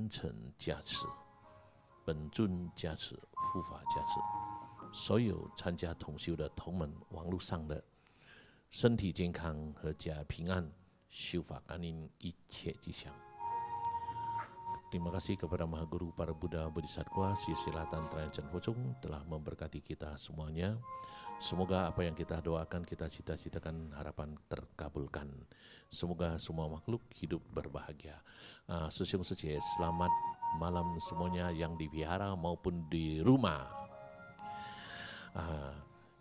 真诚加持、本尊加持、护法加持，所有参加统修的同门，网络上的身体健康、阖家平安，修法感应一切吉祥。Terima kasih kepada Maha Guru, para Buddha, Bodhisattva, silsilah Tantra Chen Focung telah memberkati kita semuanya. Semoga apa yang kita doakan, kita cita-citakan, harapan terkabulkan. Semoga semua makhluk hidup berbahagia. Sesiung Sece, selamat malam semuanya yang di vihara maupun di rumah.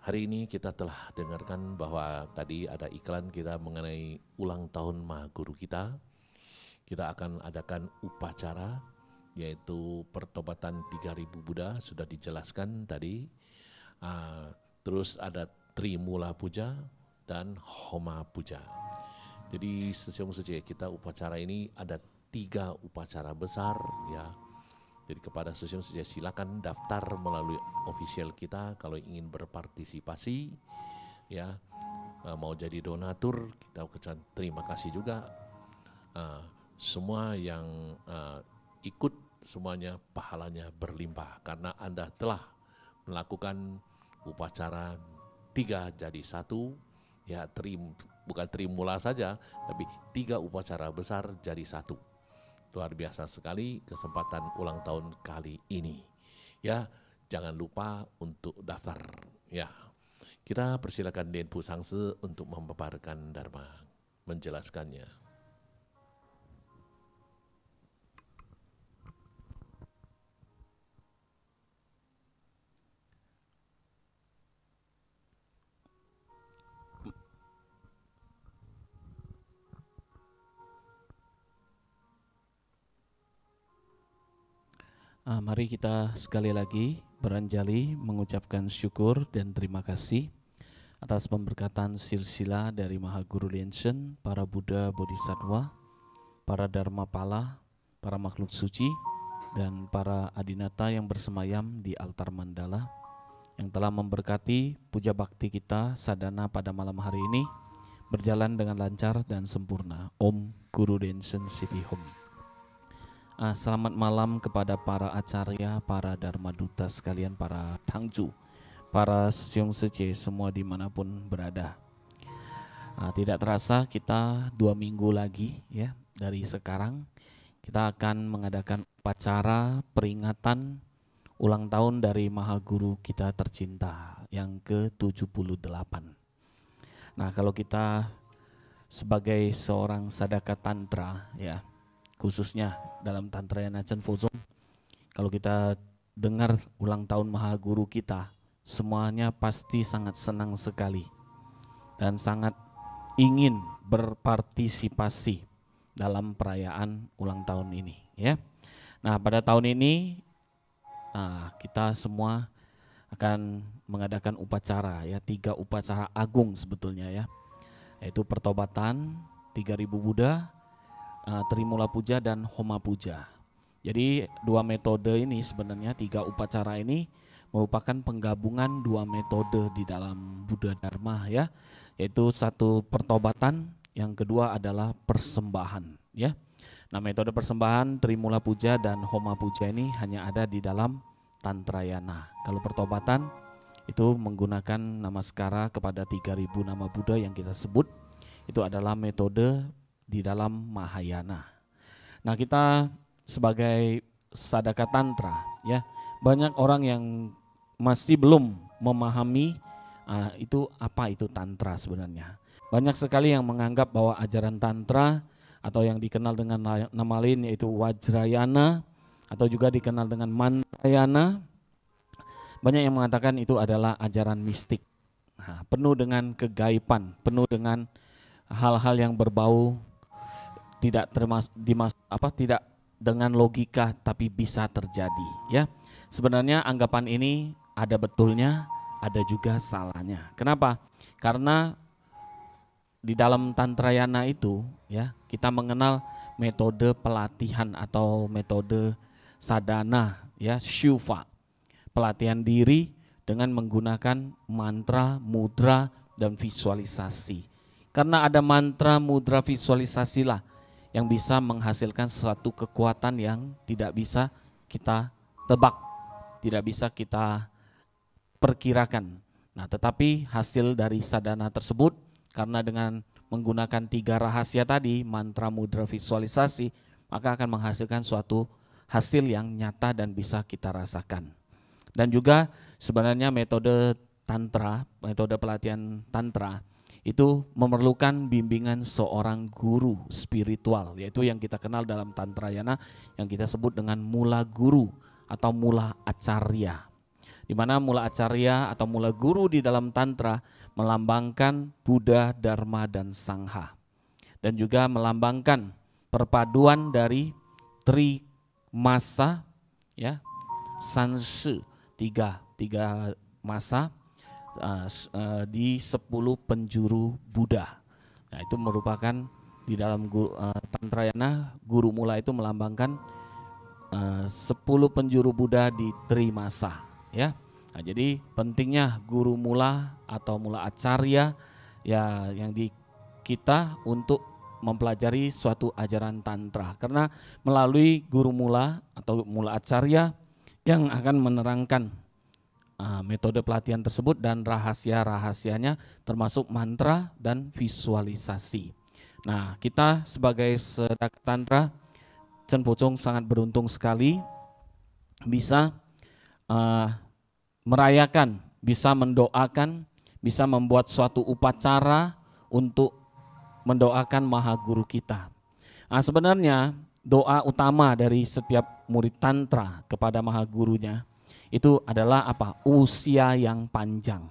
Hari ini kita telah dengarkan bahwa tadi ada iklan kita mengenai ulang tahun Maha Guru kita. Kita akan adakan upacara, yaitu pertobatan 3000 Buddha, sudah dijelaskan tadi. Terus ada Trimula Puja dan Homa Puja. Jadi sesiung saja kita upacara ini ada 3 upacara besar ya. Jadi kepada sesiung saja silakan daftar melalui official kita kalau ingin berpartisipasi ya. Mau jadi donatur kita ucapkan terima kasih juga. Semua yang ikut semuanya pahalanya berlimpah karena Anda telah melakukan upacara 3 jadi 1 ya, bukan Trimula saja tapi 3 upacara besar jadi 1. Luar biasa sekali kesempatan ulang tahun kali ini ya. Jangan lupa untuk daftar ya. Kita persilakan Den Pu Sangse untuk memaparkan Dharma, menjelaskannya. Mari kita sekali lagi beranjali mengucapkan syukur dan terima kasih atas pemberkatan silsilah dari Maha Guru Lianchen, para Buddha Bodhisattva, para Dharma Pala, para makhluk suci, dan para adinata yang bersemayam di altar mandala yang telah memberkati puja bakti kita sadhana pada malam hari ini berjalan dengan lancar dan sempurna. Om Guru Lianchen Siti Hum. Selamat malam kepada para acarya, para dharma duta sekalian, para tangju, para sesiung sece semua dimanapun berada. Tidak terasa kita 2 minggu lagi ya dari sekarang kita akan mengadakan upacara peringatan ulang tahun dari Maha Guru kita tercinta yang ke-78. Nah, kalau kita sebagai seorang sadaka tantra ya, khususnya dalam Tantrayana Chen Focung, kalau kita dengar ulang tahun Maha Guru kita, semuanya pasti sangat senang sekali dan sangat ingin berpartisipasi dalam perayaan ulang tahun ini ya. Nah, pada tahun ini kita semua akan mengadakan upacara ya, 3 upacara agung sebetulnya ya, yaitu pertobatan 3000 Buddha, Trimula Puja dan Homa Puja. Jadi 2 metode ini sebenarnya, 3 upacara ini merupakan penggabungan 2 metode di dalam Buddha Dharma ya, yaitu satu pertobatan, yang kedua adalah persembahan ya. Nah, metode persembahan Trimula Puja dan Homa Puja ini hanya ada di dalam Tantrayana. Kalau pertobatan itu menggunakan namaskara kepada 3000 nama Buddha yang kita sebut, itu adalah metode di dalam Mahayana. Nah, kita sebagai sadaka tantra ya, banyak orang yang masih belum memahami itu apa itu tantra sebenarnya. Banyak sekali yang menganggap bahwa ajaran tantra atau yang dikenal dengan nama lain yaitu Wajrayana atau juga dikenal dengan Mantrayana, banyak yang mengatakan itu adalah ajaran mistik. Penuh dengan kegaiban, penuh dengan hal-hal yang berbau tidak tidak dengan logika tapi bisa terjadi ya. Sebenarnya anggapan ini ada betulnya, ada juga salahnya. Kenapa? Karena di dalam Tantrayana itu ya, kita mengenal metode pelatihan atau metode sadhana ya, syuva, pelatihan diri dengan menggunakan mantra, mudra dan visualisasi. Karena ada mantra, mudra, visualisasilah yang bisa menghasilkan suatu kekuatan yang tidak bisa kita tebak, tidak bisa kita perkirakan. Nah, tetapi hasil dari sadhana tersebut karena dengan menggunakan 3 rahasia tadi, mantra, mudra, visualisasi, maka akan menghasilkan suatu hasil yang nyata dan bisa kita rasakan. Dan juga sebenarnya metode tantra, metode pelatihan tantra itu memerlukan bimbingan seorang guru spiritual, yaitu yang kita kenal dalam Tantrayana yang kita sebut dengan mula guru atau mula acarya. Di mana mula acarya atau mula guru di dalam tantra melambangkan Buddha, Dharma, dan Sangha. Dan juga melambangkan perpaduan dari trimasa, ya, sanshi, tiga masa di 10 penjuru Buddha. Nah, itu merupakan di dalam Tantrayana, guru mula itu melambangkan 10 penjuru Buddha di trimasa, ya. Nah, jadi pentingnya guru mula atau mula acarya ya yang di kita untuk mempelajari suatu ajaran tantra, karena melalui guru mula atau mula acarya yang akan menerangkan metode pelatihan tersebut dan rahasia-rahasianya termasuk mantra dan visualisasi. Nah, kita sebagai sedekah tantra Chen Pocong sangat beruntung sekali bisa merayakan, bisa mendoakan, bisa membuat suatu upacara untuk mendoakan Maha Guru kita. Nah, sebenarnya doa utama dari setiap murid tantra kepada Maha Gurunya itu adalah apa? Usia yang panjang.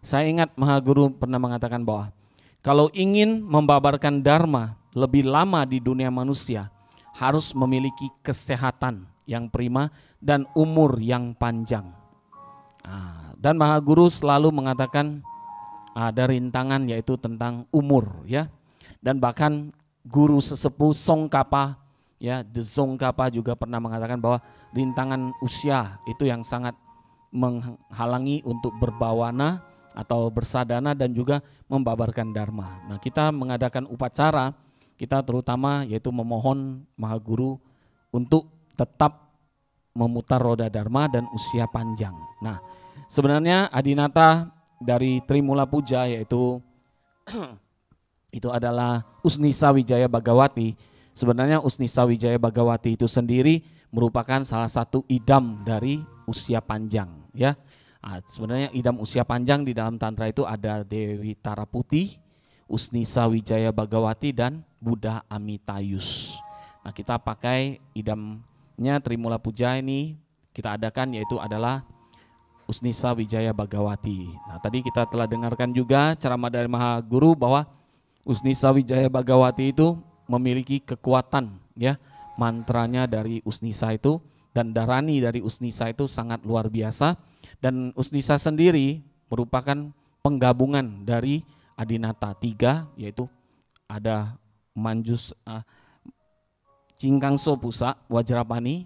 Saya ingat Maha Guru pernah mengatakan bahwa kalau ingin membabarkan Dharma lebih lama di dunia manusia, harus memiliki kesehatan yang prima dan umur yang panjang. Dan Maha Guru selalu mengatakan ada rintangan yaitu tentang umur, ya. Dan bahkan guru sesepuh Tsongkhapa, ya, The Tsongkhapa juga pernah mengatakan bahwa rintangan usia itu yang sangat menghalangi untuk berbawana atau bersadana dan juga membabarkan Dharma. Nah, kita mengadakan upacara, kita terutama yaitu memohon Maha Guru untuk tetap memutar roda Dharma dan usia panjang. Nah, sebenarnya Adinata dari Trimula Puja yaitu itu adalah Usnisa Wijaya Bhagawati. Sebenarnya Usnisa Wijaya Bhagawati itu sendiri merupakan salah satu idam dari usia panjang, ya. Sebenarnya idam usia panjang di dalam tantra itu ada Dewi Tara Putih, Usnisa Wijaya Bhagawati, dan Buddha Amitayus. Nah, kita pakai idamnya Trimula Puja ini kita adakan yaitu adalah Usnisa Wijaya Bhagawati. Nah, tadi kita telah dengarkan juga ceramah dari Maha Guru bahwa Usnisa Wijaya Bhagawati itu memiliki kekuatan, ya, mantranya dari Usnisa itu dan darani dari Usnisa itu sangat luar biasa, dan Usnisa sendiri merupakan penggabungan dari Adinata 3 yaitu ada Manjus Cingkangso Pusa, Wajrapani,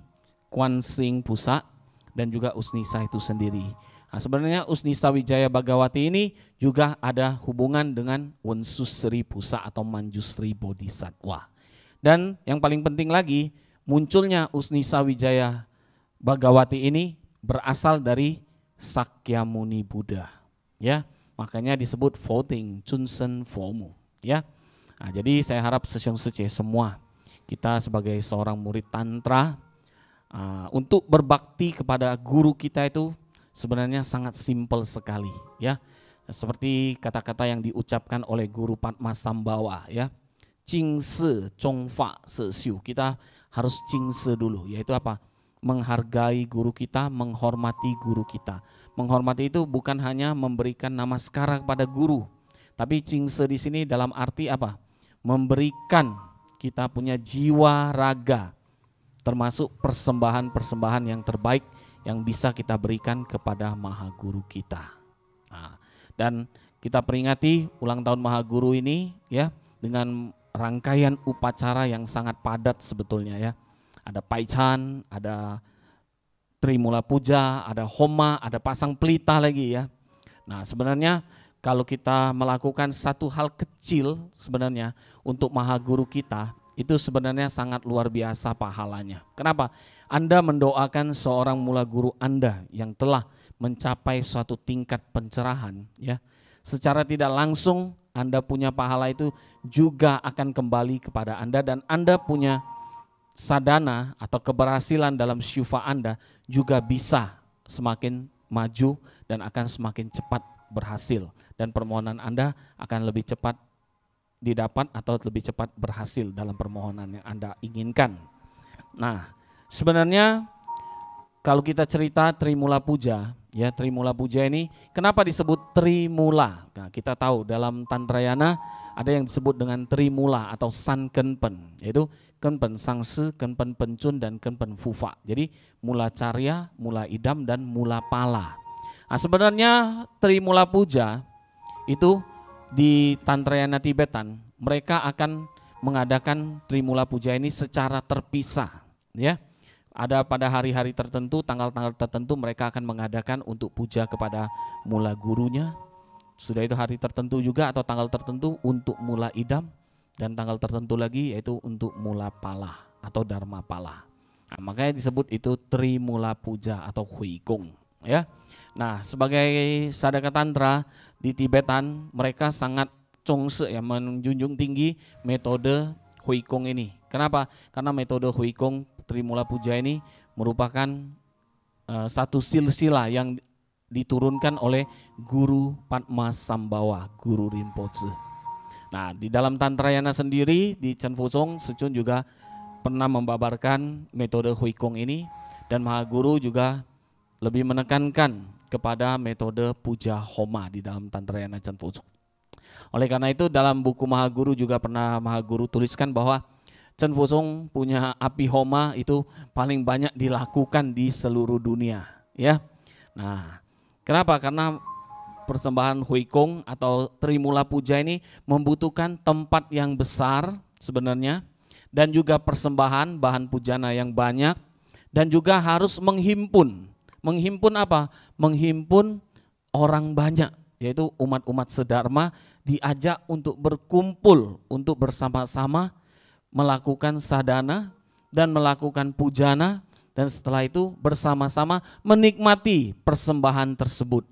Kwansing Pusa, dan juga Usnisa itu sendiri. Nah, sebenarnya Usnisa Wijaya Bhagawati ini juga ada hubungan dengan Wensusri Pusa atau Manjusri Bodhisattva. Dan yang paling penting lagi, munculnya Usnisa Wijaya Bhagawati ini berasal dari Sakyamuni Buddha, ya. Makanya disebut voting Chunsen Fomu, ya. Nah, jadi saya harap Sesyong Sece semua kita sebagai seorang murid tantra untuk berbakti kepada guru kita itu sebenarnya sangat simpel sekali, ya. Seperti kata-kata yang diucapkan oleh Guru Padmasambhawa, ya. Jingse Chongfa Sesiu. Kita harus jingse dulu, yaitu apa? Menghargai guru kita, menghormati guru kita. Menghormati itu bukan hanya memberikan namaskara kepada guru, tapi jingse di sini dalam arti apa? Memberikan kita punya jiwa raga, termasuk persembahan-persembahan yang terbaik yang bisa kita berikan kepada Maha Guru kita. Nah, dan kita peringati ulang tahun Maha Guru ini, ya, dengan rangkaian upacara yang sangat padat sebetulnya, ya. Ada Paichan, ada Trimula Puja, ada Homa, ada pasang pelita lagi, ya. Nah, sebenarnya kalau kita melakukan satu hal kecil sebenarnya untuk Maha Guru kita, itu sebenarnya sangat luar biasa pahalanya. Kenapa? Anda mendoakan seorang mula guru Anda yang telah mencapai suatu tingkat pencerahan, ya. Secara tidak langsung Anda punya pahala itu juga akan kembali kepada Anda, dan Anda punya sadana atau keberhasilan dalam syufa Anda juga bisa semakin maju dan akan semakin cepat berhasil, dan permohonan Anda akan lebih cepat didapat atau lebih cepat berhasil dalam permohonan yang Anda inginkan. Nah, sebenarnya kalau kita cerita Trimula Puja, ya, Trimula Puja ini kenapa disebut Trimula? Nah, kita tahu dalam Tantrayana ada yang disebut dengan Trimula atau San Kenpen, yaitu Kenpen Sangse, Kenpen Pencun, dan Kenpen Fufa. Jadi Mula Carya, Mula Idam, dan Mula Pala. Nah, sebenarnya Trimula Puja itu di Tantrayana Tibetan mereka akan mengadakan Trimula Puja ini secara terpisah, ya. Ada pada hari-hari tertentu, tanggal-tanggal tertentu mereka akan mengadakan untuk puja kepada mula gurunya. Sudah itu hari tertentu juga atau tanggal tertentu untuk mula idam, dan tanggal tertentu lagi yaitu untuk mula pala atau dharma pala. Nah, makanya disebut itu Trimula Puja atau Huikung, ya. Nah, sebagai sadaka tantra di Tibetan mereka sangat congse, ya, menjunjung tinggi metode Huikung ini. Kenapa? Karena metode Huikung Trimula Puja ini merupakan satu silsila yang diturunkan oleh Guru Padmasambhava, Guru Rinpoche. Nah, di dalam Tantrayana sendiri di Chan Fusong Secun juga pernah membabarkan metode Huikung ini, dan Mahaguru juga lebih menekankan kepada metode puja homa di dalam Tantrayana Chan Fusong. Oleh karena itu dalam buku Mahaguru juga pernah Mahaguru tuliskan bahwa Chan Fusong punya api homa itu paling banyak dilakukan di seluruh dunia, ya. Nah, kenapa? Karena persembahan Huikung atau Trimula Puja ini membutuhkan tempat yang besar sebenarnya, dan juga persembahan bahan pujana yang banyak, dan juga harus menghimpun. Menghimpun apa? Menghimpun orang banyak, yaitu umat-umat sedharma diajak untuk berkumpul, untuk bersama-sama melakukan sadhana dan melakukan pujana, dan setelah itu bersama-sama menikmati persembahan tersebut,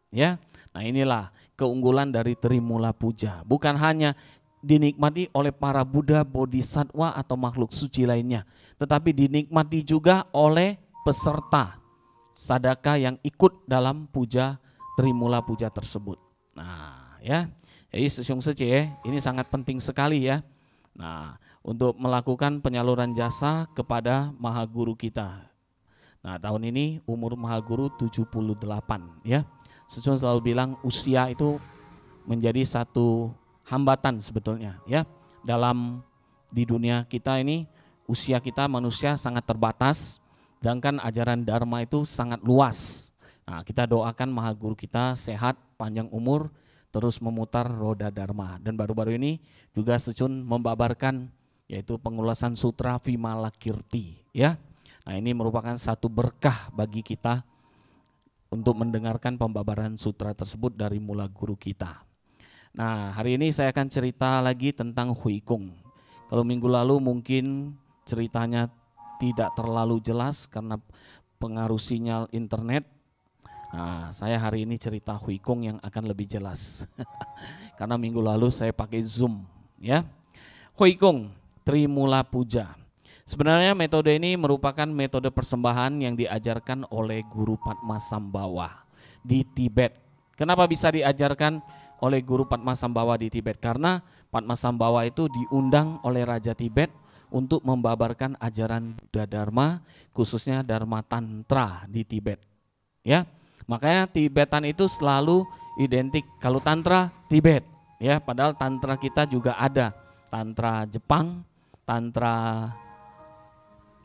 ya. Nah, inilah keunggulan dari Trimula Puja, bukan hanya dinikmati oleh para Buddha, Bodhisattva atau makhluk suci lainnya, tetapi dinikmati juga oleh peserta sadaka yang ikut dalam puja Trimula Puja tersebut. Nah, ya, jadi Sesyung Sece ini sangat penting sekali, ya. Nah, untuk melakukan penyaluran jasa kepada Mahaguru kita. Nah, tahun ini umur Mahaguru 78, ya. Sesyung selalu bilang usia itu menjadi satu hambatan sebetulnya, ya. Dalam di dunia kita ini usia kita manusia sangat terbatas, sedangkan ajaran Dharma itu sangat luas. Nah, kita doakan Mahaguru kita sehat, panjang umur, terus memutar roda Dharma. Dan baru-baru ini juga Secun membabarkan yaitu pengulasan sutra Vimalakirti, ya. Nah, ini merupakan satu berkah bagi kita untuk mendengarkan pembabaran sutra tersebut dari mula guru kita. Nah, hari ini saya akan cerita lagi tentang Huikung. Kalau minggu lalu mungkin ceritanya tidak terlalu jelas karena pengaruh sinyal internet. Nah, saya hari ini cerita Huikung yang akan lebih jelas. Karena minggu lalu saya pakai Zoom, ya. Huikung Trimula Puja. Sebenarnya metode ini merupakan metode persembahan yang diajarkan oleh Guru Padmasambhava di Tibet. Kenapa bisa diajarkan oleh Guru Padmasambhava di Tibet? Karena Padmasambhava itu diundang oleh Raja Tibet untuk membabarkan ajaran Buddha Dharma, khususnya Dharma Tantra di Tibet, ya. Makanya Tibetan itu selalu identik kalau Tantra Tibet, ya. Padahal Tantra kita juga ada Tantra Jepang, Tantra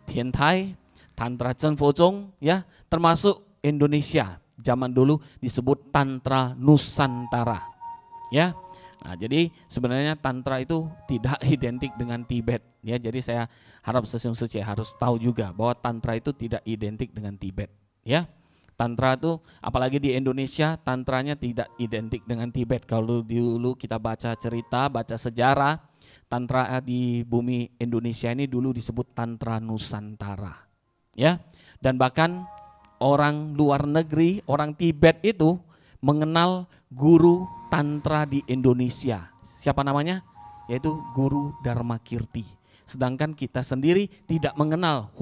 Tiantai, Tantra Chan Fusong, ya, termasuk Indonesia. Zaman dulu disebut Tantra Nusantara, ya. Nah, jadi sebenarnya Tantra itu tidak identik dengan Tibet, ya. Jadi saya harap Sesyung Sece harus tahu juga bahwa Tantra itu tidak identik dengan Tibet, ya. Tantra itu apalagi di Indonesia Tantranya tidak identik dengan Tibet. Kalau dulu kita baca cerita, baca sejarah, Tantra di bumi Indonesia ini dulu disebut Tantra Nusantara. Ya. Dan bahkan orang luar negeri, orang Tibet itu mengenal guru Tantra di Indonesia. Siapa namanya? Yaitu Guru Dharmakirti. Sedangkan kita sendiri tidak mengenal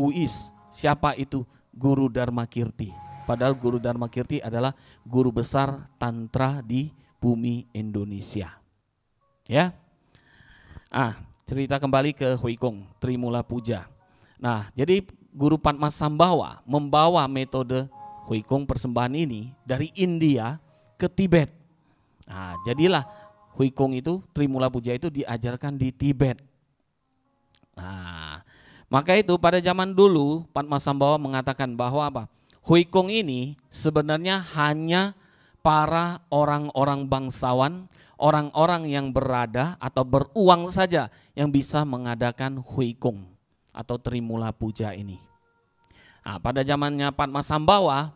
siapa itu Guru Dharmakirti. Padahal Guru Dharmakirti adalah guru besar Tantra di bumi Indonesia. Ya. Cerita kembali ke Hui Kong, Trimula Puja. Nah, jadi Guru Padmasambhava membawa metode Hui Kong persembahan ini dari India ke Tibet. Nah, jadilah Hui Kong itu, Trimula Puja itu diajarkan di Tibet. Nah, maka itu pada zaman dulu Padmasambhava mengatakan bahwa apa? Hui Kong ini sebenarnya hanya para orang-orang bangsawan, orang-orang yang berada atau beruang saja yang bisa mengadakan Hui Kong atau Trimula Puja ini. Nah, pada zamannya Padmasambhava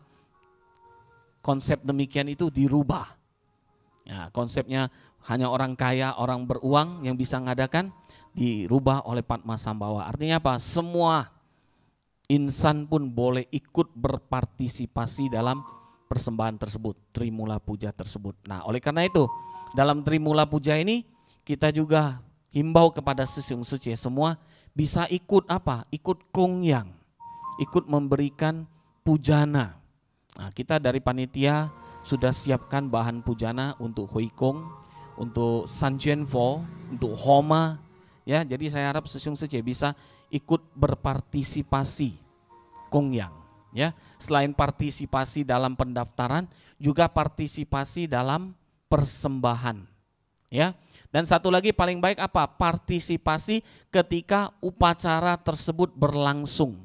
konsep demikian itu dirubah. Ya, konsepnya hanya orang kaya, orang beruang yang bisa mengadakan, dirubah oleh Padmasambhava. Artinya apa? Semua insan pun boleh ikut berpartisipasi dalam persembahan tersebut, Trimula Puja tersebut. Nah, oleh karena itu dalam Trimula Puja ini kita juga himbau kepada Sisyung Suci semua bisa ikut apa? Ikut kongyang, ikut memberikan pujana. Nah, kita dari panitia sudah siapkan bahan pujana untuk Hui Kong, untuk Sanjuanfo, untuk Homa. Ya, jadi saya harap Sisyung Suci bisa ikut berpartisipasi kongyang. Ya, selain partisipasi dalam pendaftaran, juga partisipasi dalam persembahan. Ya, dan satu lagi paling baik apa? Partisipasi ketika upacara tersebut berlangsung.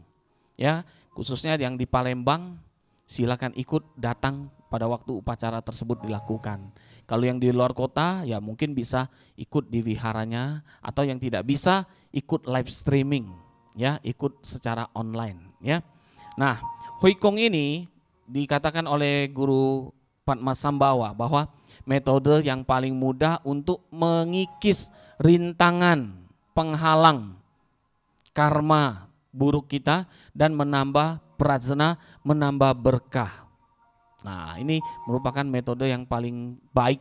Ya, khususnya yang di Palembang, silakan ikut datang pada waktu upacara tersebut dilakukan. Kalau yang di luar kota ya mungkin bisa ikut di viharanya, atau yang tidak bisa ikut live streaming, ya, ikut secara online, ya. Nah, Hui Kong ini dikatakan oleh Guru Padmasambhava bahwa metode yang paling mudah untuk mengikis rintangan, penghalang karma buruk kita dan menambah prajna, menambah berkah. Nah, ini merupakan metode yang paling baik.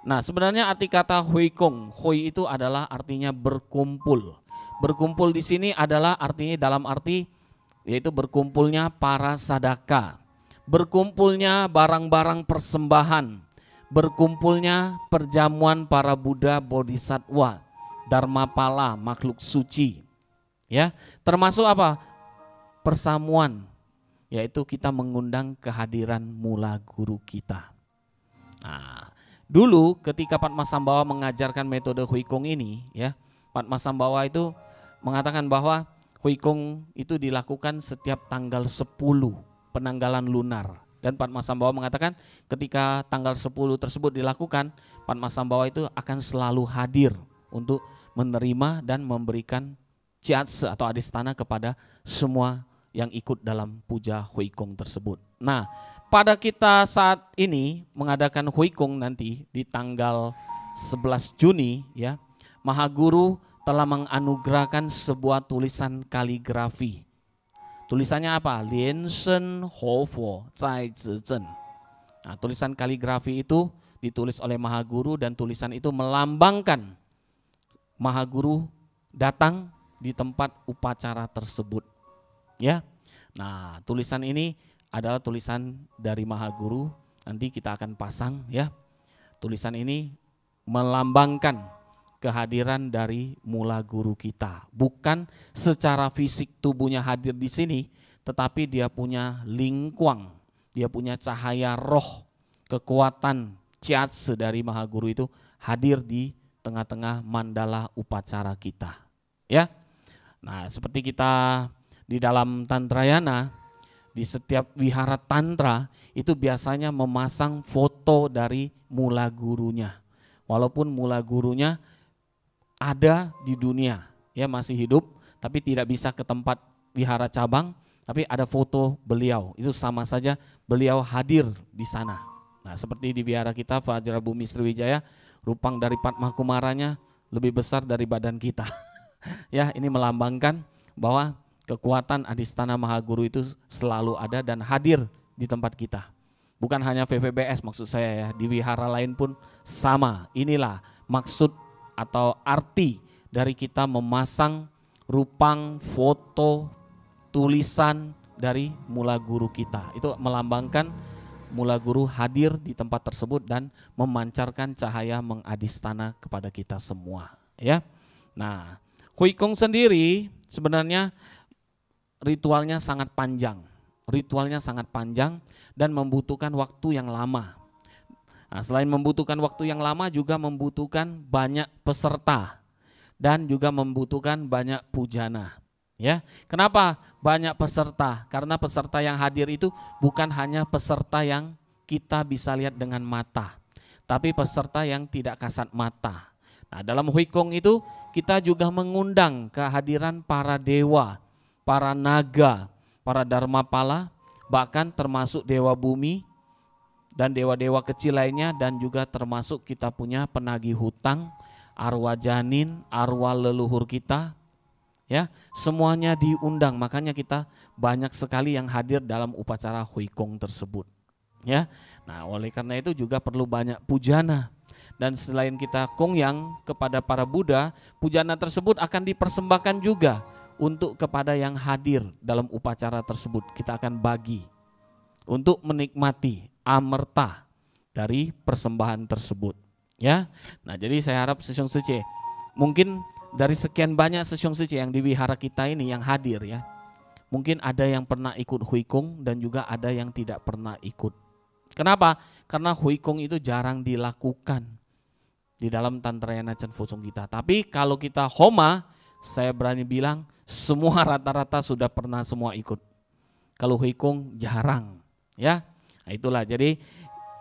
Nah, sebenarnya arti kata Hui Kong, Hui itu adalah artinya berkumpul. Berkumpul di sini adalah artinya dalam arti yaitu berkumpulnya para sadaka, berkumpulnya barang-barang persembahan, berkumpulnya perjamuan para Buddha Bodhisattva, Dharmapala, makhluk suci. Ya, termasuk apa? Persamuan, yaitu kita mengundang kehadiran mula guru kita. Nah, dulu ketika Padmasambhava mengajarkan metode Hui Kong ini, ya, Padmasambhava itu mengatakan bahwa Hui Kong itu dilakukan setiap tanggal 10 penanggalan lunar. Dan Padmasambhava mengatakan ketika tanggal 10 tersebut dilakukan, Padmasambhava itu akan selalu hadir untuk menerima dan memberikan jiatse atau adistana kepada semua yang ikut dalam puja Hui Kong tersebut. Nah, pada kita saat ini mengadakan Hui Kong nanti di tanggal 11 Juni, ya, Mahaguru telah menganugerahkan sebuah tulisan kaligrafi. Tulisannya apa? Lian Shen Ho Fo Zai Zi Zhen. Nah, tulisan kaligrafi itu ditulis oleh Mahaguru dan tulisan itu melambangkan Mahaguru datang di tempat upacara tersebut. Ya. Nah, tulisan ini adalah tulisan dari Mahaguru. Nanti kita akan pasang, ya. Tulisan ini melambangkan kehadiran dari mula guru kita. Bukan secara fisik tubuhnya hadir di sini, tetapi dia punya lingkuang, dia punya cahaya roh, kekuatan jiatse dari Mahaguru itu hadir di tengah-tengah mandala upacara kita. Ya. Nah, seperti kita di dalam Tantrayana, di setiap wihara tantra itu biasanya memasang foto dari mula gurunya. Walaupun mula gurunya ada di dunia, ya, masih hidup, tapi tidak bisa ke tempat wihara cabang, tapi ada foto beliau. Itu sama saja beliau hadir di sana. Nah, seperti di wihara kita Vajrabhumi Sriwijaya, rupang dari Padma Kumaranya lebih besar dari badan kita. Ya, ini melambangkan bahwa kekuatan Adistana Maha Guru itu selalu ada dan hadir di tempat kita. Bukan hanya VVBS maksud saya ya, di wihara lain pun sama. Inilah maksud atau arti dari kita memasang rupang, foto, tulisan dari mula guru kita. Itu melambangkan mula guru hadir di tempat tersebut dan memancarkan cahaya mengadistana kepada kita semua. Ya, nah, Hui Kong sendiri sebenarnya ritualnya sangat panjang. Ritualnya sangat panjang dan membutuhkan waktu yang lama. Nah, selain membutuhkan waktu yang lama juga membutuhkan banyak peserta dan juga membutuhkan banyak pujana. Ya, kenapa banyak peserta? Karena peserta yang hadir itu bukan hanya peserta yang kita bisa lihat dengan mata, tapi peserta yang tidak kasat mata. Nah, dalam Hui Kong itu kita juga mengundang kehadiran para dewa, para naga, para dharmapala, bahkan termasuk dewa bumi dan dewa-dewa kecil lainnya, dan juga termasuk kita punya penagih hutang, arwah janin, arwah leluhur kita. Ya, semuanya diundang, makanya kita banyak sekali yang hadir dalam upacara Hui Kong tersebut. Ya, nah oleh karena itu juga perlu banyak pujana. Dan selain kita kongyang kepada para Buddha, pujana tersebut akan dipersembahkan juga untuk kepada yang hadir dalam upacara tersebut. Kita akan bagi untuk menikmati amerta dari persembahan tersebut. Ya, nah jadi saya harap Sesyong Tzu mungkin dari sekian banyak Sesyong Tzu yang di wihara kita ini yang hadir ya, mungkin ada yang pernah ikut Hui Kong dan juga ada yang tidak pernah ikut. Kenapa? Karena Hui Kong itu jarang dilakukan di dalam Tantrayana Chan Fosong kita. Tapi kalau kita Homa, saya berani bilang semua rata-rata sudah pernah semua ikut. Kalau Hui Kong jarang, ya. Nah, itulah. Jadi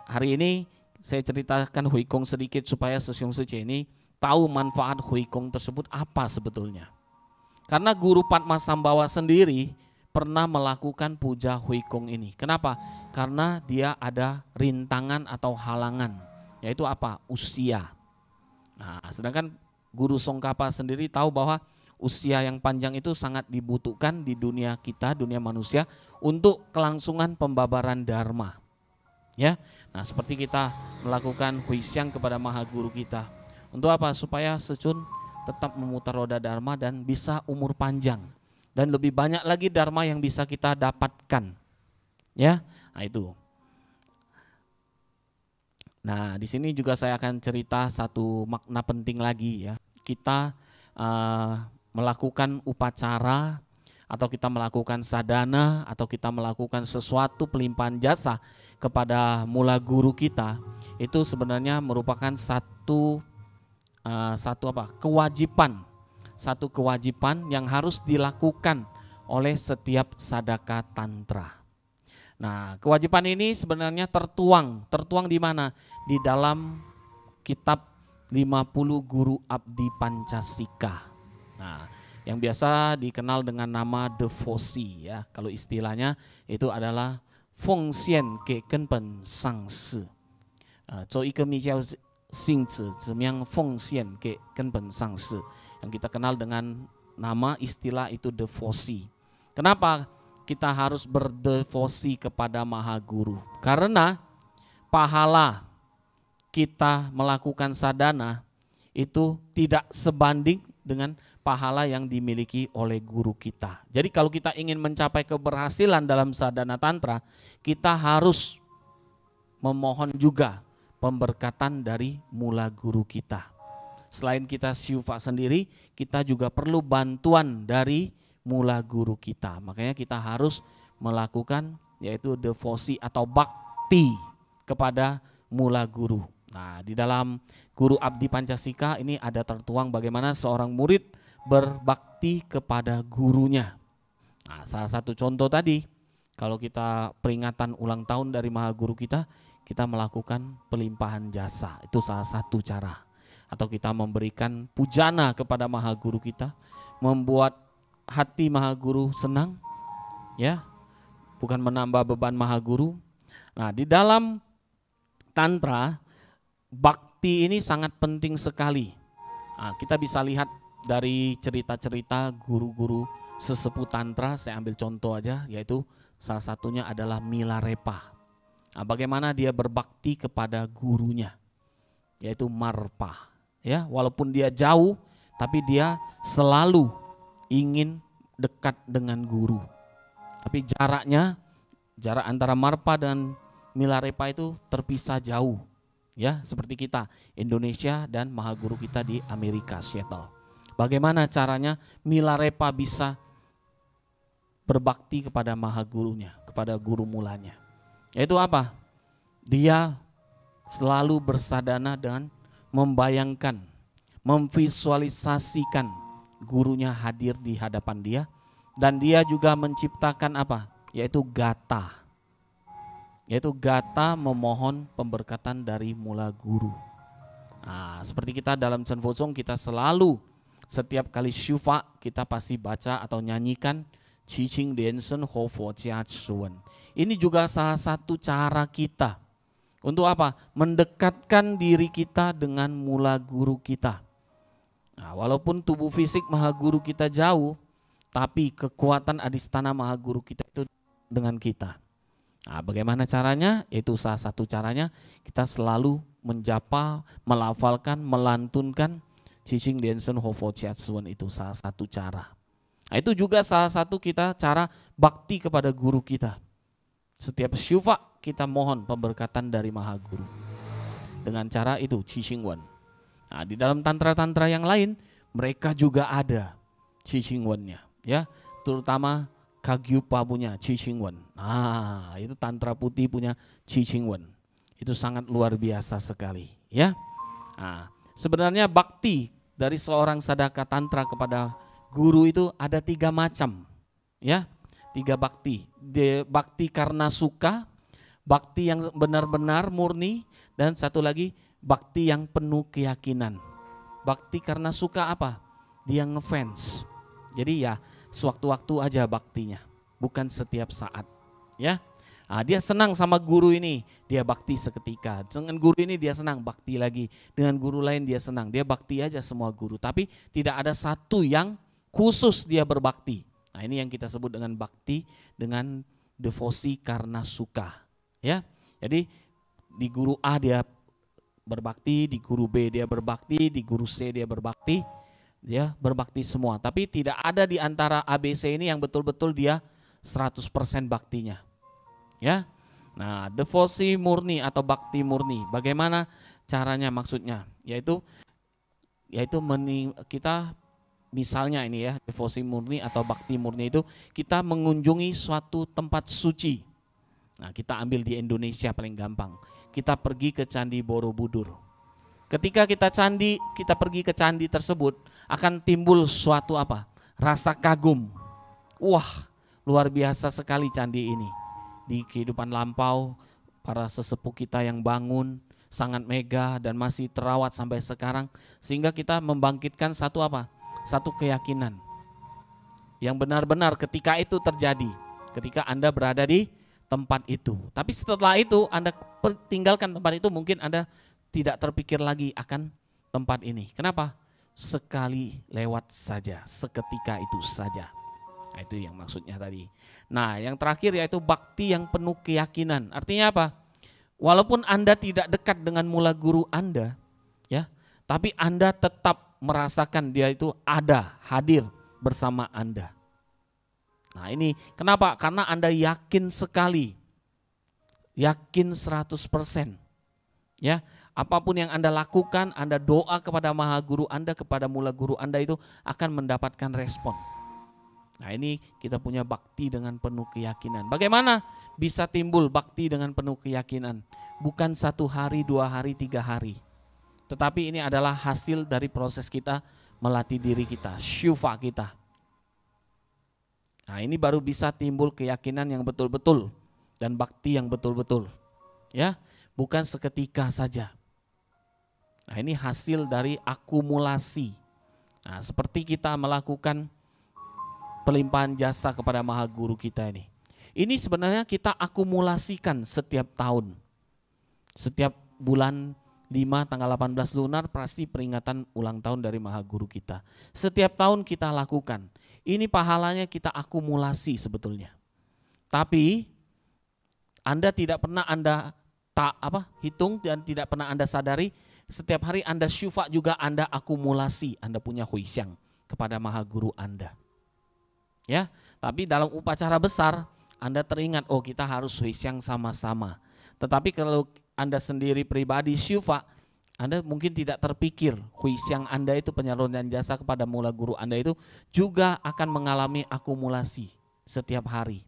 hari ini saya ceritakan Hui Kong sedikit supaya Sesyong Tzu ini tahu manfaat Hui Kong tersebut apa sebetulnya. Karena Guru Padmasambhava sendiri pernah melakukan puja Hui Kong ini. Kenapa? Karena dia ada rintangan atau halangan, yaitu apa? Usia. Nah, sedangkan Guru Songkapa sendiri tahu bahwa usia yang panjang itu sangat dibutuhkan di dunia kita, dunia manusia, untuk kelangsungan pembabaran dharma. Ya, nah seperti kita melakukan huisyang kepada Maha Guru kita. Untuk apa? Supaya Secun tetap memutar roda dharma dan bisa umur panjang. Dan lebih banyak lagi dharma yang bisa kita dapatkan. Ya, nah itu. Nah, di sini juga saya akan cerita satu makna penting lagi ya. Kita melakukan upacara atau kita melakukan sadhana atau kita melakukan sesuatu pelimpahan jasa kepada mula guru kita, itu sebenarnya merupakan satu kewajiban yang harus dilakukan oleh setiap sadaka tantra. Nah, kewajiban ini sebenarnya tertuang di mana? Di dalam kitab 50 Guru Abdi Pancasika. Nah, yang biasa dikenal dengan nama devosi ya. Kalau istilahnya itu adalah Fengxian ke Kenpen Sangsi. Zhou yi ge mi jiao xing zi zemiang Fengxian ke Kenpen Sangsi. Yang kita kenal dengan nama istilah itu devosi. Kenapa kita harus berdevosi kepada Maha Guru? Karena pahala kita melakukan sadhana itu tidak sebanding dengan pahala yang dimiliki oleh guru kita. Jadi kalau kita ingin mencapai keberhasilan dalam sadhana tantra, kita harus memohon juga pemberkatan dari mula guru kita. Selain kita syufa sendiri, kita juga perlu bantuan dari mula guru kita. Makanya kita harus melakukan yaitu devosi atau bakti kepada mula guru. Nah, di dalam Guru Abdi Pancasika ini ada tertuang bagaimana seorang murid berbakti kepada gurunya. Nah, salah satu contoh tadi, kalau kita peringatan ulang tahun dari Maha Guru kita melakukan pelimpahan jasa. Itu salah satu cara. Atau kita memberikan pujana kepada Maha Guru kita, membuat hati Maha Guru senang, ya, bukan menambah beban Maha Guru. Nah, di dalam tantra bakti ini sangat penting sekali. Nah, kita bisa lihat dari cerita-cerita guru-guru sesepuh tantra, saya ambil contoh aja, yaitu salah satunya adalah Milarepa. Nah, bagaimana dia berbakti kepada gurunya, yaitu Marpa. Ya, walaupun dia jauh, tapi dia selalu ingin dekat dengan guru. Tapi jarak antara Marpa dan Milarepa itu terpisah jauh. Ya, seperti kita, Indonesia dan Mahaguru kita di Amerika, Seattle. Bagaimana caranya Milarepa bisa berbakti kepada Mahagurunya, kepada guru mulanya? Yaitu apa? Dia selalu bersadana dan membayangkan, memvisualisasikan gurunya hadir di hadapan dia, dan dia juga menciptakan apa? Yaitu gata. Yaitu gata memohon pemberkatan dari mula guru. Nah, seperti kita dalam Chen Fo Song, kita selalu setiap kali syufa kita pasti baca atau nyanyikan Qi Qing Lian Shen Ho Fo Jia Chuan. Ini juga salah satu cara kita untuk apa? Mendekatkan diri kita dengan mula guru kita. Nah, walaupun tubuh fisik Mahaguru kita jauh, tapi kekuatan adistana Mahaguru kita itu dengan kita. Nah, bagaimana caranya? Itu salah satu caranya kita selalu menjapa, melafalkan, melantunkan Qi Qing Lian Shen Ho Fo Jia Chuan, itu salah satu cara. Nah, itu juga salah satu kita cara bakti kepada guru kita. Setiap syufa kita mohon pemberkatan dari Mahaguru dengan cara itu Qi Qing Wen. Nah, di dalam tantra-tantra yang lain mereka juga ada Qi Qing Wen-nya, ya, terutama Kagyupa punya Qi Qing Wen. Nah, itu tantra putih punya Qi Qing Wen. Itu sangat luar biasa sekali, ya. Nah, sebenarnya bakti dari seorang sadaka tantra kepada guru itu ada 3 macam, ya. 3 bakti. Bakti karena suka, bakti yang benar-benar murni, dan satu lagi bakti yang penuh keyakinan. Bakti karena suka apa? Dia ngefans. Jadi ya sewaktu-waktu aja baktinya, bukan setiap saat, ya. Nah, dia senang sama guru ini, dia bakti seketika. Dengan guru ini dia senang, bakti lagi. Dengan guru lain dia senang, dia bakti aja semua guru. Tapi tidak ada satu yang khusus dia berbakti. Nah, ini yang kita sebut dengan bakti dengan devosi karena suka, ya. Jadi di guru A dia berbakti, di guru B dia berbakti, di guru C dia berbakti, dia berbakti semua. Tapi tidak ada di antara ABC ini yang betul-betul dia 100% baktinya, ya. Nah, devosi murni atau bakti murni, bagaimana caranya maksudnya? Yaitu kita misalnya ini ya, devosi murni atau bakti murni itu kita mengunjungi suatu tempat suci. Nah, kita ambil di Indonesia paling gampang. Kita pergi ke Candi Borobudur. Ketika kita pergi ke candi tersebut, akan timbul suatu apa? Rasa kagum. Wah, luar biasa sekali candi ini. Di kehidupan lampau, para sesepuh kita yang bangun sangat megah dan masih terawat sampai sekarang, sehingga kita membangkitkan satu apa? Satu keyakinan yang benar-benar ketika itu terjadi, ketika Anda berada di tempat itu. Tapi setelah itu Anda tinggalkan tempat itu, mungkin Anda tidak terpikir lagi akan tempat ini. Kenapa? Sekali lewat saja, seketika itu saja. Nah, itu yang maksudnya tadi. Nah, yang terakhir yaitu bakti yang penuh keyakinan. Artinya apa? Walaupun Anda tidak dekat dengan mula guru Anda, ya, tapi Anda tetap merasakan dia itu ada, hadir bersama Anda. Nah, ini kenapa? Karena Anda yakin sekali, yakin 100%. Ya, apapun yang Anda lakukan, Anda doa kepada Maha Guru Anda, kepada mula guru Anda itu akan mendapatkan respon. Nah, ini kita punya bakti dengan penuh keyakinan. Bagaimana bisa timbul bakti dengan penuh keyakinan? Bukan 1 hari, 2 hari, 3 hari. Tetapi ini adalah hasil dari proses kita melatih diri kita, syufa kita. Nah, ini baru bisa timbul keyakinan yang betul-betul dan bakti yang betul-betul, ya, bukan seketika saja. Nah, ini hasil dari akumulasi. Nah, seperti kita melakukan pelimpahan jasa kepada Maha Guru kita ini. Ini sebenarnya kita akumulasikan setiap tahun, setiap bulan 5 tanggal 18 lunar pasti peringatan ulang tahun dari Maha Guru kita. Setiap tahun kita lakukan. Ini pahalanya kita akumulasi sebetulnya. Tapi Anda tidak pernah Anda hitung dan tidak pernah Anda sadari, setiap hari Anda syufa juga Anda akumulasi, Anda punya huisyang kepada Maha Guru Anda. Ya, tapi dalam upacara besar Anda teringat, oh kita harus huisyang sama-sama. Tetapi kalau Anda sendiri pribadi syufa, Anda mungkin tidak terpikir huisyang Anda itu, penyaluran jasa kepada mula guru Anda itu juga akan mengalami akumulasi setiap hari.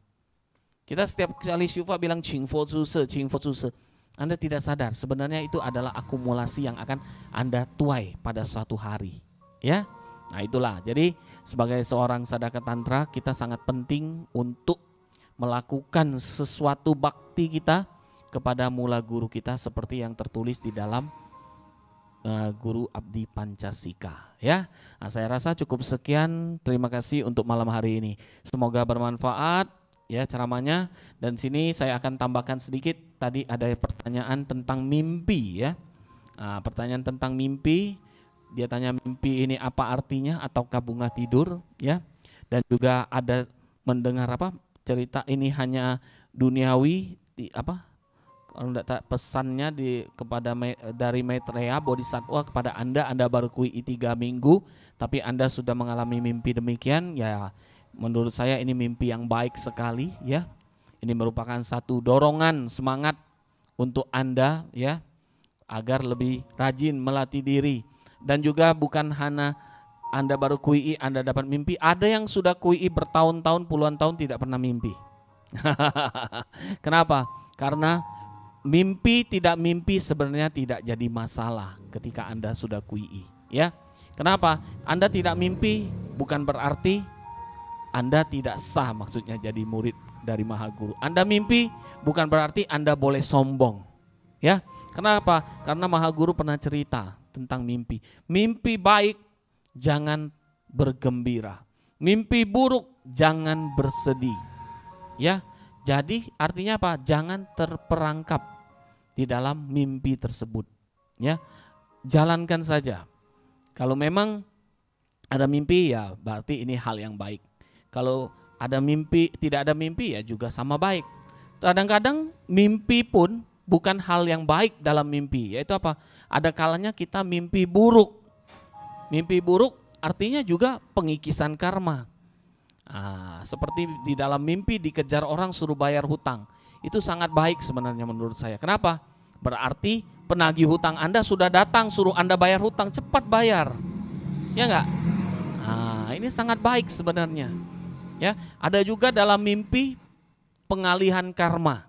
Kita setiap kali syufa bilang qing fo zu se, qing fo zu se. Anda tidak sadar sebenarnya itu adalah akumulasi yang akan Anda tuai pada suatu hari. Ya, nah itulah. Jadi sebagai seorang sadaka tantra kita sangat penting untuk melakukan sesuatu bakti kita kepada mula guru kita seperti yang tertulis di dalam Guru Abdi Pancasika. Ya, nah, saya rasa cukup sekian. Terima kasih untuk malam hari ini. Semoga bermanfaat ya ceramahnya. Dan sini saya akan tambahkan sedikit. Tadi ada pertanyaan tentang mimpi ya. Nah, pertanyaan tentang mimpi. Dia tanya mimpi ini apa artinya ataukah bunga tidur ya. Dan juga ada mendengar cerita ini hanya duniawi kalau tidak pesannya dari Maitreya Bodhisattva kepada Anda baru kui 3 minggu tapi Anda sudah mengalami mimpi demikian ya, menurut saya ini mimpi yang baik sekali ya. Ini merupakan satu dorongan semangat untuk Anda ya, agar lebih rajin melatih diri. Dan juga bukan hanya Anda baru kui Anda dapat mimpi, ada yang sudah kui bertahun-tahun, puluhan tahun tidak pernah mimpi. Kenapa? Karena mimpi tidak mimpi sebenarnya tidak jadi masalah ketika Anda sudah kui ya. Kenapa? Anda tidak mimpi bukan berarti Anda tidak sah, maksudnya jadi murid dari Maha Guru. Anda mimpi bukan berarti Anda boleh sombong ya. Kenapa? Karena Maha Guru pernah cerita tentang mimpi. Mimpi baik jangan bergembira, mimpi buruk jangan bersedih ya. Jadi artinya apa? Jangan terperangkap di dalam mimpi tersebut ya. Jalankan saja. Kalau memang ada mimpi ya berarti ini hal yang baik. Kalau ada mimpi, tidak ada mimpi ya juga sama baik. Kadang-kadang mimpi pun bukan hal yang baik dalam mimpi, yaitu apa? Ada kalanya kita mimpi buruk. Mimpi buruk artinya juga pengikisan karma. Seperti di dalam mimpi dikejar orang suruh bayar hutang. Itu sangat baik sebenarnya menurut saya. Kenapa? Berarti penagih hutang Anda sudah datang suruh Anda bayar hutang, cepat bayar. Ya enggak? Ini sangat baik sebenarnya. Ya, ada juga dalam mimpi pengalihan karma.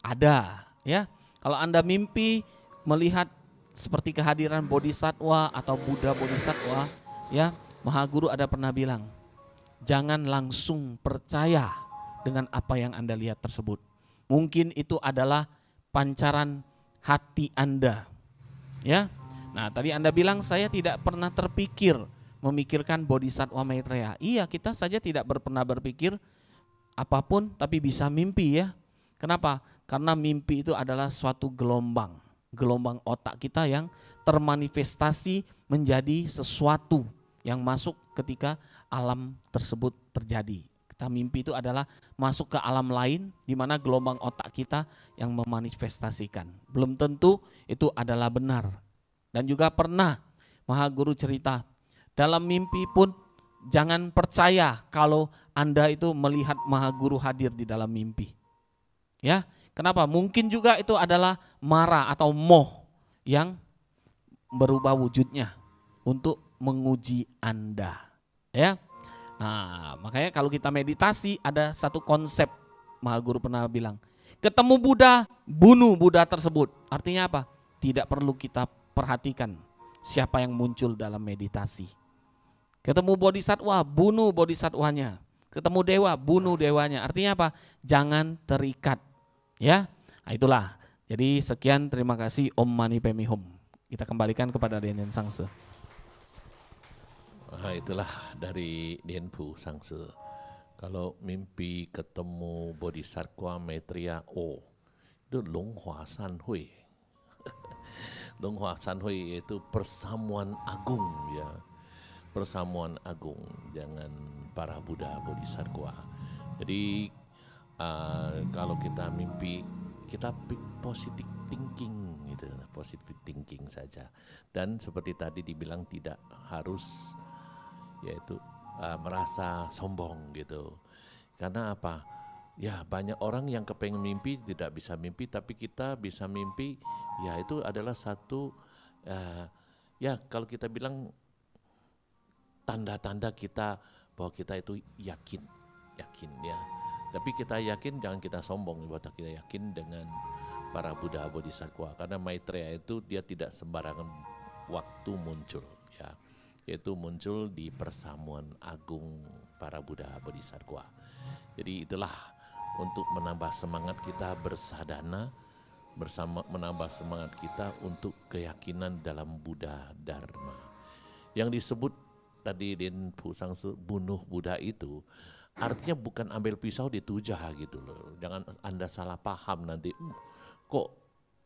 Ada, ya. Kalau Anda mimpi melihat seperti kehadiran Bodhisattva atau Buddha Bodhisattva, ya, Maha Guru ada pernah bilang, jangan langsung percaya dengan apa yang Anda lihat tersebut. Mungkin itu adalah pancaran hati Anda. Ya. Nah, tadi Anda bilang saya tidak pernah terpikir memikirkan Bodhisattva Maitreya. Iya, kita saja tidak pernah berpikir apapun tapi bisa mimpi ya. Kenapa? Karena mimpi itu adalah suatu gelombang otak kita yang termanifestasi menjadi sesuatu yang masuk ketika alam tersebut terjadi. Kita mimpi itu adalah masuk ke alam lain di mana gelombang otak kita yang memanifestasikan. Belum tentu itu adalah benar. Dan juga pernah Maha Guru cerita, dalam mimpi pun jangan percaya kalau Anda itu melihat Maha Guru hadir di dalam mimpi. Ya, kenapa? Mungkin juga itu adalah mara atau moh yang berubah wujudnya untuk menguji Anda. Ya. Nah, makanya kalau kita meditasi ada satu konsep Maha Guru pernah bilang, ketemu Buddha, bunuh Buddha tersebut. Artinya apa? Tidak perlu kita perhatikan siapa yang muncul dalam meditasi. Ketemu Bodhisattva, bunuh Bodhisattvanya. Ketemu dewa, bunuh dewanya. Artinya apa? Jangan terikat. Ya, nah, itulah. Jadi sekian, terima kasih. Om Mani Padme Hum. Kita kembalikan kepada Denen Sangse. Itulah dari Denpu Sangse. Kalau mimpi ketemu Bodhisattva Maitreya, itu Long Hua San Hui. Donghua Sanhui yaitu persamuan agung ya. Persamuan agung dengan para Buddha Bodhisattva. Jadi kalau kita mimpi, kita positive thinking gitu, positive thinking saja. Dan seperti tadi dibilang tidak harus yaitu merasa sombong gitu. Karena apa? Ya banyak orang yang kepengen mimpi tidak bisa mimpi, tapi kita bisa mimpi. Ya itu adalah satu ya kalau kita bilang tanda-tanda kita bahwa kita itu yakin ya. Tapi kita yakin, jangan kita sombong, bahwa kita yakin dengan para Buddha Bodhisattva. Karena Maitreya itu dia tidak sembarangan waktu muncul ya, yaitu muncul di persamuan agung para Buddha Bodhisattva. Jadi itulah untuk menambah semangat kita bersadhana, menambah semangat kita untuk keyakinan dalam Buddha Dharma. Yang disebut tadi Den Pusangsu bunuh Buddha itu artinya bukan ambil pisau ditujah gitu loh. Jangan Anda salah paham nanti. Kok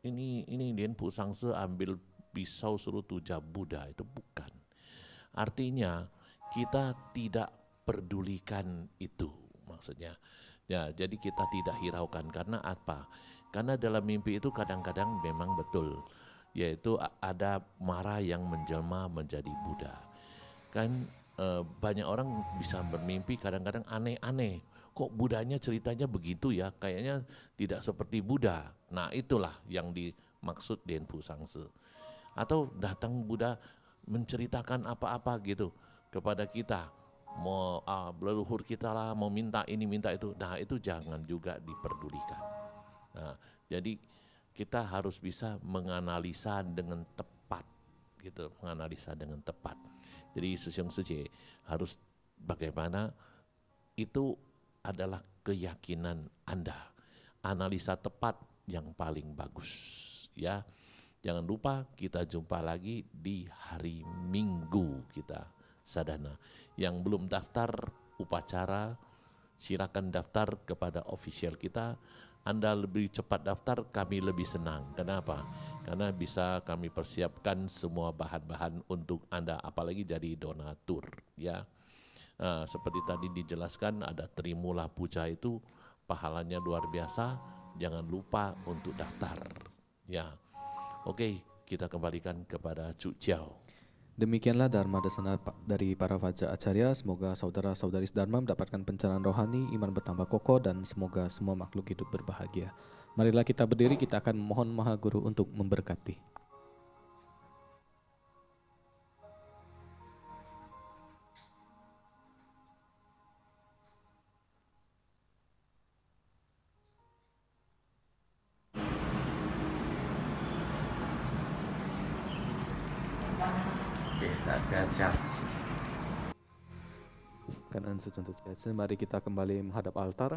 ini Den Pusangsu ambil pisau suruh tujah Buddha, itu bukan. Artinya kita tidak pedulikan itu maksudnya. Ya, jadi kita tidak hiraukan. Karena apa? Karena dalam mimpi itu kadang-kadang memang betul, yaitu ada mara yang menjelma menjadi Buddha. Kan banyak orang bisa bermimpi kadang-kadang aneh-aneh. Kok Budanya ceritanya begitu ya? Kayaknya tidak seperti Buddha. Nah itulah yang dimaksud Den Pusangsu. Atau datang Buddha menceritakan apa-apa gitu kepada kita. Mau leluhur kita lah, mau minta ini minta itu. Nah itu jangan juga diperdulikan. Nah jadi kita harus bisa menganalisa dengan tepat gitu, menganalisa dengan tepat. Jadi Sisyong Suci harus bagaimana itu adalah keyakinan Anda. Analisa tepat yang paling bagus ya. Jangan lupa kita jumpa lagi di hari Minggu kita sadhana. Yang belum daftar upacara silakan daftar kepada official kita. Anda lebih cepat daftar, kami lebih senang. Kenapa? Karena bisa kami persiapkan semua bahan-bahan untuk Anda, apalagi jadi donatur ya. Nah, seperti tadi dijelaskan ada Trimula Puja itu pahalanya luar biasa. Jangan lupa untuk daftar ya. Oke, kita kembalikan kepada Cuk Chiao. Demikianlah Dharma Desana dari para Vajra Acarya. Semoga saudara-saudari Dharma mendapatkan pencerahan rohani, iman bertambah kokoh, dan semoga semua makhluk hidup berbahagia. Marilah kita berdiri, kita akan mohon Maha Guru untuk memberkati. Kanan secontoh jasa, mari kita kembali menghadap altar.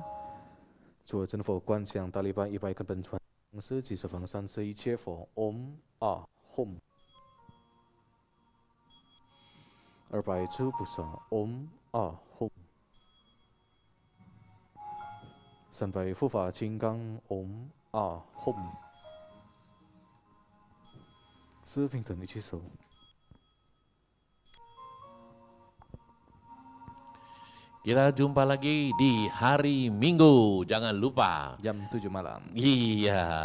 主真佛观想大礼拜100根本传是几十方三世一切佛 Om Ah Hum 200处菩萨 Om Ah Hum 300护法金刚 Om Ah Hum 4平等一起手。 Kita jumpa lagi di hari Minggu, jangan lupa Jam 7 malam. Iya.